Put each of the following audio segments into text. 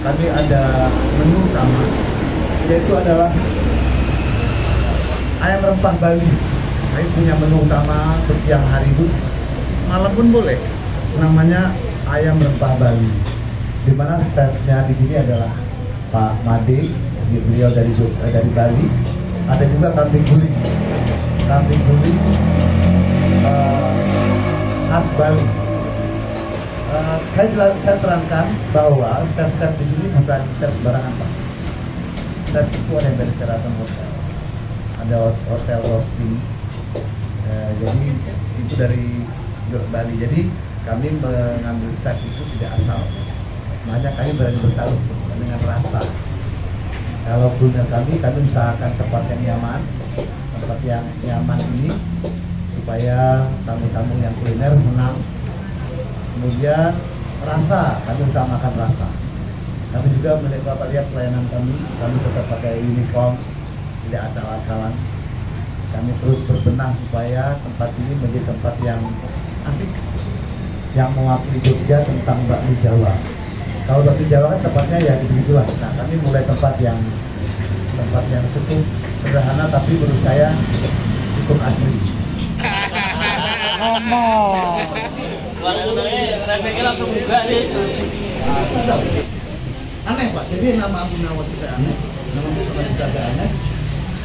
Kami ada menu utama, yaitu adalah ayam rempah Bali. Kami punya menu utama untuk siang hari itu, malam pun boleh. Namanya ayam rempah Bali. Dimana chefnya di sini adalah Pak Made, beliau dari Bali. Ada juga kambing guling khas Bali. Saya terangkan bahwa chef-chef di sini bukan chef sembarangan, Pak. Chef itu ada yang dari Sheraton Hotel, ada hotel roasting, jadi itu dari Bali. Jadi kami mengambil chef itu tidak asal, makanya kami berani bertaruh dengan rasa. Kalau kuliner kami usahakan tempat yang nyaman, tempat yang nyaman ini supaya tamu-tamu yang kuliner senang. Kemudian rasa, kami utamakan rasa. Kami juga melihat Bapak lihat pelayanan kami tetap pakai uniform, tidak asal-asalan. Kami terus berbenah supaya tempat ini menjadi tempat yang asik, yang mewakili Jogja tentang bakmi Jawa. Kalau bakmi Jawa kan tempatnya ya begitulah. Nah, kami mulai tempat yang cukup sederhana tapi menurut saya cukup asli. Ngomong. Refleksnya langsung buka nih. Aneh Pak, jadi nama Abu Nawas itu aneh, nama Mustafa juga agak aneh.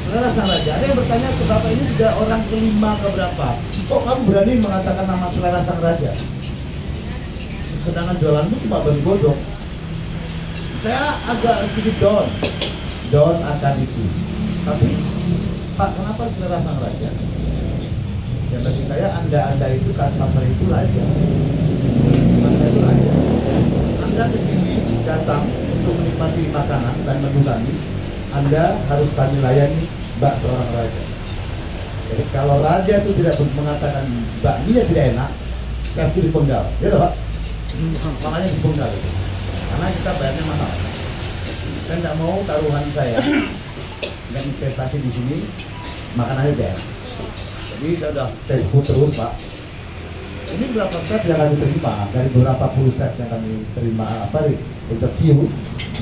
Selera Sang Raja, ada yang bertanya ke Bapak ini sudah orang kelima ke berapa? Kok kamu berani mengatakan nama Selera Sang Raja? Sedangkan jualanmu cuma ban godong. Saya agak sedikit down akan itu. Tapi Pak, kenapa Selera Sang Raja? Ya bagi saya Anda itu customer itu raja. Anda itu raja. Anda kesini datang untuk menikmati makanan dan menu kami. Anda harus kami layani bak seorang raja. Jadi kalau raja itu tidak mengatakan bakminya tidak enak, saya itu dipenggal. Ya Pak? Makanya dipenggal itu. Karena kita bayarnya mahal. Saya nggak mau taruhan saya dan investasi di sini makan aja deh. Jadi saya udah tes food terus Pak. Ini berapa set yang kami terima dari beberapa puluh set yang kami terima interview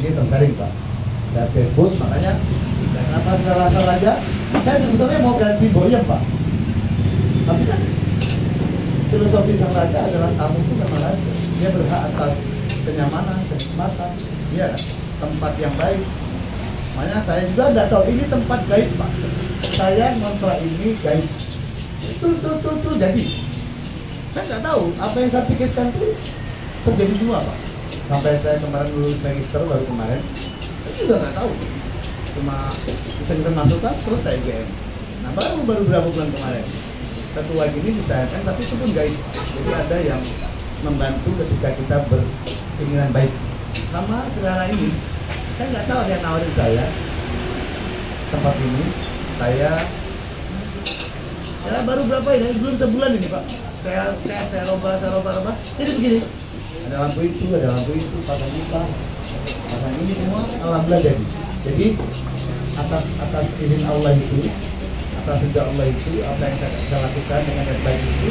ini tersaring Pak. Saya tes food, makanya kenapa Selera Sang Raja? Saya sebetulnya mau ganti boyem Pak. Tapi kan filosofi Sang Raja adalah tamu itu memang raja. Dia berhak atas kenyamanan, kenikmatan, ya tempat yang baik. Makanya saya juga nggak tahu ini tempat gaib Pak. Saya ngontrak ini gaib. Itu jadi. Saya nggak tahu apa yang saya pikirkan itu terjadi semua Pak. Sampai saya kemarin lulus magister baru kemarin, saya juga nggak tahu. Cuma bisa masukkan terus saya UGM. Nah baru berapa bulan kemarin satu lagi ini disayangkan, tapi itu pun gaib. Jadi ada yang membantu ketika kita berkeinginan baik. Sama Selera ini, saya nggak tahu ada yang nawarin saya tempat ini. Saya ya baru berapa ini, belum sebulan ini Pak. Saya roba. Jadi begini, ada lampu itu, pasang kipas, pasang ini semua, alhamdulillah jadi. Jadi atas izin Allah itu, atas ridha Allah itu, apa yang saya bisa lakukan dengan yang baik itu,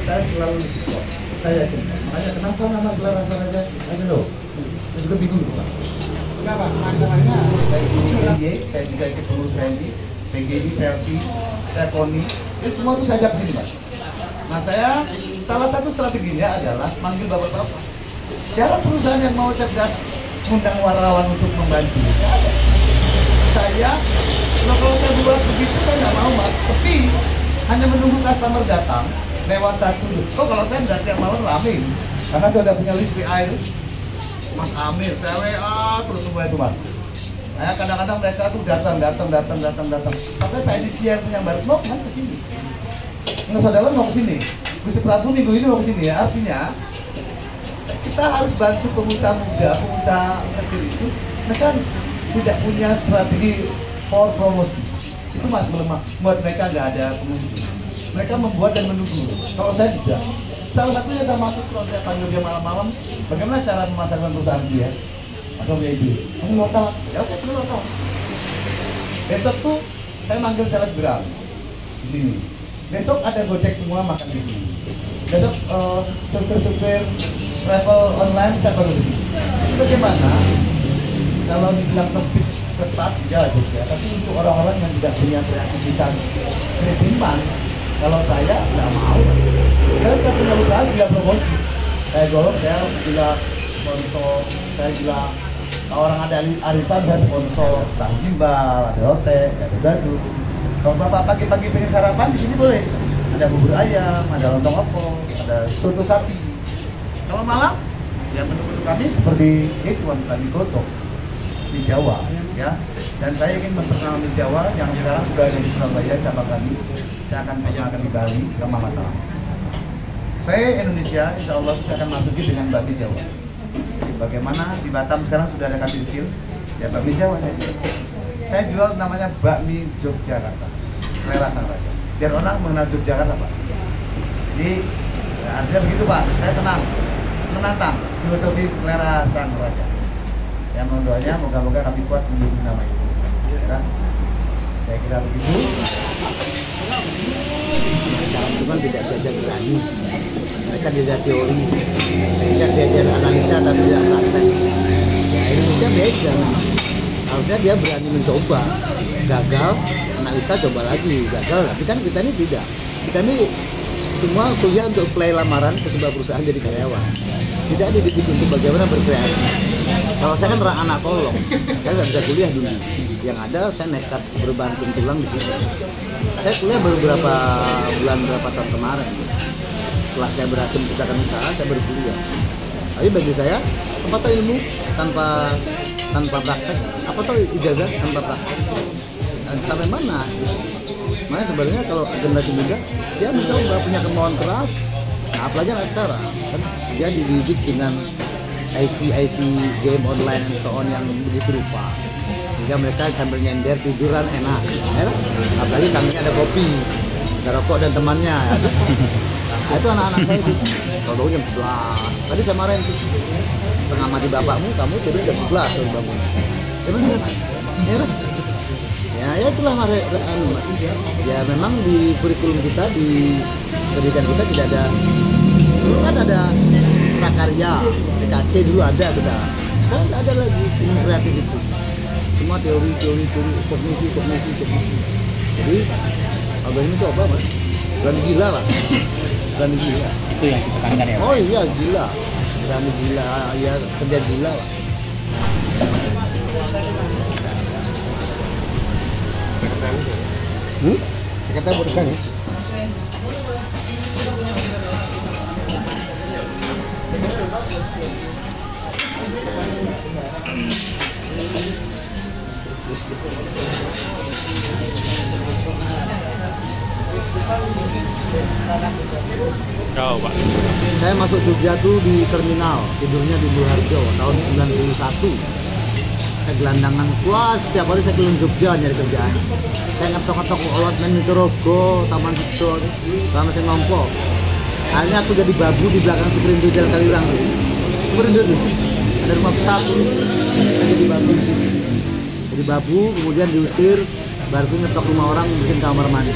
saya selalu disupport. Saya yakin. Makanya kenapa nama Selera Sang Raja? Ayo loh, saya juga bingung Pak. Kenapa? Masalahnya? Saya saya juga ikut pengurus PNI, PGI, PLT, saya KONI, ini semua itu saya ajak sini Pak. Nah saya, salah satu strateginya adalah manggil bapak-bapak. Dalam perusahaan yang mau cerdas, undang wartawan untuk membantu. Saya, kalau saya buat begitu saya nggak mau Mas. Tapi hanya menunggu customer datang lewat satu. Kok kalau saya nggak tiap malam rame, karena saya udah punya list WA itu. Mas Amir, saya WA terus semua itu Mas. Nah, kadang-kadang mereka tuh datang. Sampai Pak Edisia punya baru mau kan ke sini. Nggak saudara mau ke sini. Gusti Prabu minggu ini mau ke sini ya. Artinya kita harus bantu pengusaha muda, pengusaha kecil itu. Mereka tidak punya strategi for promosi. Itu masih melemah, buat mereka nggak ada pengunjung. Mereka membuat dan menunggu. Kalau saya tidak. Salah satunya saya masuk, kalau saya panggil dia malam-malam, bagaimana cara memasarkan perusahaan dia? Atau dia itu, kamu lokal? Ya oke, kamu lokal. Besok tuh saya manggil selebgram di sini. Besok ada Gojek semua makan di sini. Besok supir-supir travel online saya baru di sini. Itu bagaimana? Kalau dibilang sempit ketat ya juga, tapi untuk orang-orang yang tidak punya kreativitas krediman, kalau saya nggak mau. Saya punya usaha juga promosi. Saya golok, saya juga sponsor, saya juga orang ada arisan saya sponsor, tahu gimbal, ada lotek, ada gado. Kalau bapak pagi-pagi pengen sarapan di sini boleh. Ada bubur ayam, ada lontong opor, ada soto sapi. Kalau malam, ya menu-menu kami seperti itu kami gotok di Jawa, ya. Dan saya ingin memperkenalkan di Jawa yang sekarang sudah ada di Surabaya cabang kami. Saya akan perkenalkan di Bali sama Mataram. Saya Indonesia, insya Allah saya akan masuki dengan bakmi Jawa. Bagaimana di Batam sekarang sudah ada kantin kecil, ya bakmi Jawa saya jual. Saya jual namanya bakmi Yogyakarta, selera sang raja. Biar orang mengenal Yogyakarta, Pak. Jadi ya, artinya begitu, Pak. Saya senang menantang filosofi selera sang raja. Yang mendoanya moga-moga kami kuat mendukung nama itu. Ya, saya kira begitu. Itu kan tidak diajar berani, mereka diajar teori, mereka diajar analisa tapi tidak praktek. Ya Indonesia beda, harusnya dia berani mencoba, gagal, analisa coba lagi, gagal. Tapi kan kita ini tidak, kita ini semua kuliah untuk apply lamaran ke sebuah perusahaan jadi karyawan. Tidak ada dididik untuk bagaimana berkreasi. Kalau saya kan anak tolong, saya nggak bisa kuliah dulu. Yang ada saya nekat berbanting tulang di situ. Saya kuliah baru berapa tahun kemarin. Setelah saya berhasil menciptakan usaha, saya baru kuliah. Tapi bagi saya, apa tahu ilmu tanpa praktek, apa tahu ijazah tanpa praktek, sampai mana? Makanya sebenarnya kalau generasi muda, dia mencoba punya kemauan keras. Nah, apalagi anak sekarang, kan dia dididik dengan IT game online and so on yang begitu rupa. Sehingga mereka sambil nyender tiduran enak, ya? Apalagi sampingnya ada kopi, ada rokok dan temannya. Ya? Nah, itu anak-anak saya itu. Kalau jam 11, tadi saya marahin tuh. Setengah mati bapakmu, kamu tidur jam 11 baru bangun. Ya itulah ya memang di kurikulum kita, di pendidikan kita tidak ada. Dulu kan ada prakarya, CKC dulu ada kita. Sekarang tidak ada lagi ilmu kreatif itu. Semua teori, kognisi. Jadi algoritma itu apa, Mas? Berani gila lah. Berani gila. Itu yang kita tekankan ya. Oh iya, gila. Berani gila, ya kerja gila lah. Kata bukan ya. Oh, Pak. Saya masuk Jogja tuh di terminal, tidurnya di Buluharjo tahun 91. Saya gelandangan, wah setiap hari saya keliling Jogja nyari kerjaan. Saya ngetok-ngetok Losmen Mitorogo, Taman Sido, sama saya ngompol. Akhirnya aku jadi babu di belakang Superindo Jalan Kaliurang. Superindo tuh, ada rumah pesawat tulis. Saya jadi babu di sini. Jadi babu, kemudian diusir, baru ngetok rumah orang, bersihin kamar mandi.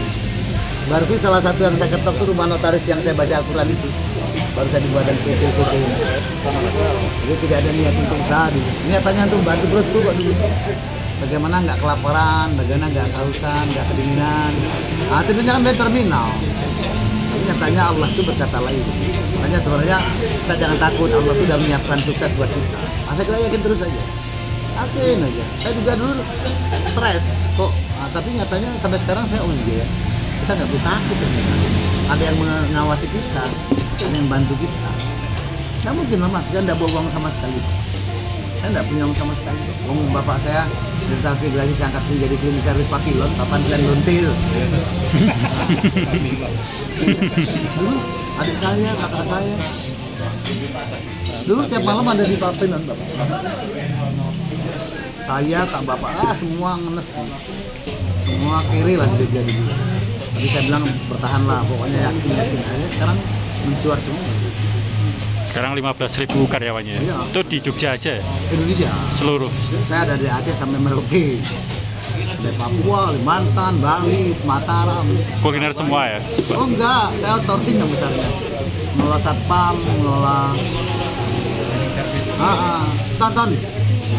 Baru salah satu yang saya ketok tuh rumah notaris yang saya baca Al-Quran itu. Baru saya dibuatkan PT CT. Jadi tidak ada niat untuk usaha dulu. Niatannya untuk bantu perutku kok dulu. Bagaimana nggak kelaparan, bagaimana nggak kehausan, nggak kedinginan. Nah, tentunya kan dari terminal. Tapi nyatanya Allah itu berkata lain. Makanya sebenarnya kita jangan takut, Allah itu sudah menyiapkan sukses buat kita. Asal kita yakin terus aja. Yakin aja. Saya juga dulu stres kok. Nah, tapi nyatanya sampai sekarang saya ya. Kita nggak perlu takut ternyata. Ada yang mengawasi kita, ada yang bantu kita. Nggak mungkin lah Mas, saya nggak bawa uang sama sekali. Saya nggak punya uang sama sekali. Uang bapak saya dari transmigrasi saya angkat jadi cleaning service Pak Kilon, kapan kalian lontil. Dulu adik saya, kakak saya. Dulu tiap malam ada di papinan bapak. Saya, kak bapak, semua ngenes. semua kiri lah di Jogja dulu. Tapi saya bilang bertahanlah, pokoknya yakin aja. Sekarang mencuat semua. Sekarang 15.000 karyawannya. Iya. Itu di Jogja aja, Indonesia. seluruh. Saya ada dari Aceh sampai Merauke, dari Papua, Kalimantan, Bali, Mataram. Kuliner semua ya. Oh enggak, saya outsourcing yang besarnya. Mengelola satpam, mengelola. Tonton,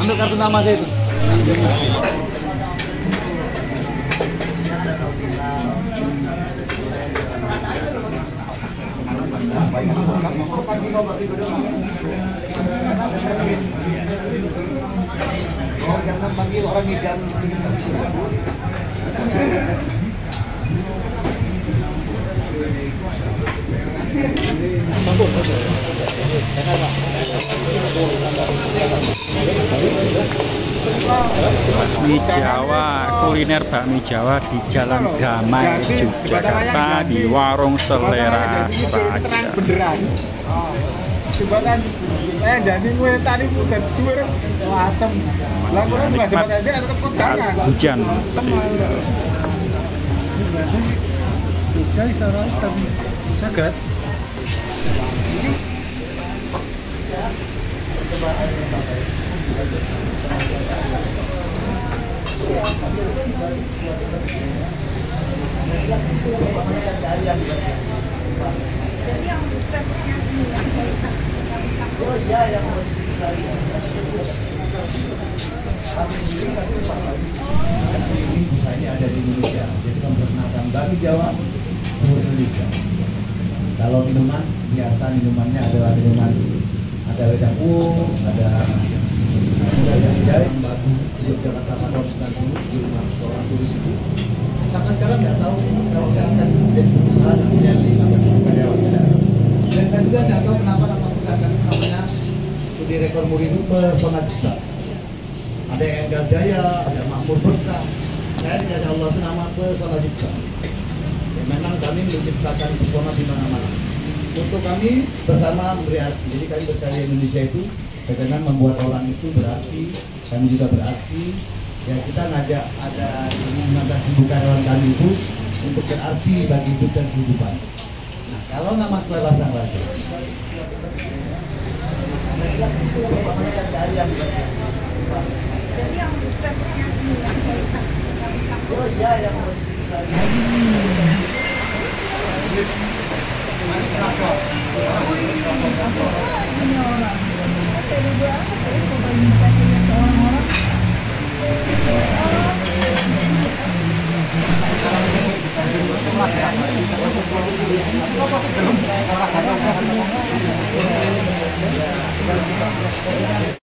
ambil kartu nama saya itu. Oh, jangan panggil orang ngidam. Bakmi Jawa, kuliner bakmi Jawa di Jalan Damai, Yogyakarta, di Warung Selera Raja. Beneran. Coba kan, jadi gue tadi udah juara asam. Lalu kan nggak dapat aja tetap Saat kosangan. hujan seperti itu. Jogja sekarang tapi sangat. Ini busanya ada di Indonesia, jadi memperkenalkan bakmi Jawa seluruh Indonesia. Kalau minuman biasa, minumannya adalah minuman ada wedang uung, ada jahe baku di Yogyakarta tahun 90 di rumah orang turis itu. Sampai sekarang nggak tahu kalau saya akan jadi perusahaan yang 15.000 karyawan. Dan saya juga nggak tahu kenapa nama perusahaan kami namanya di rekor muri itu Pesona Cipta. Ada yang Enggal Jaya, ada Makmur Berkah. Saya dikasih Allah itu nama Pesona Cipta. Ya, memang kami menciptakan pesona di mana-mana. Untuk kami bersama memberi arti. Jadi kami berkarya Indonesia itu dengan membuat orang itu berarti, kami juga berarti. Ya kita ngajak ada 15.000 karyawan kami itu untuk berarti bagi hidup dan kehidupan. Nah, kalau nama Selera Sang Raja, jadi yang chefnya ini oh iya yang Orang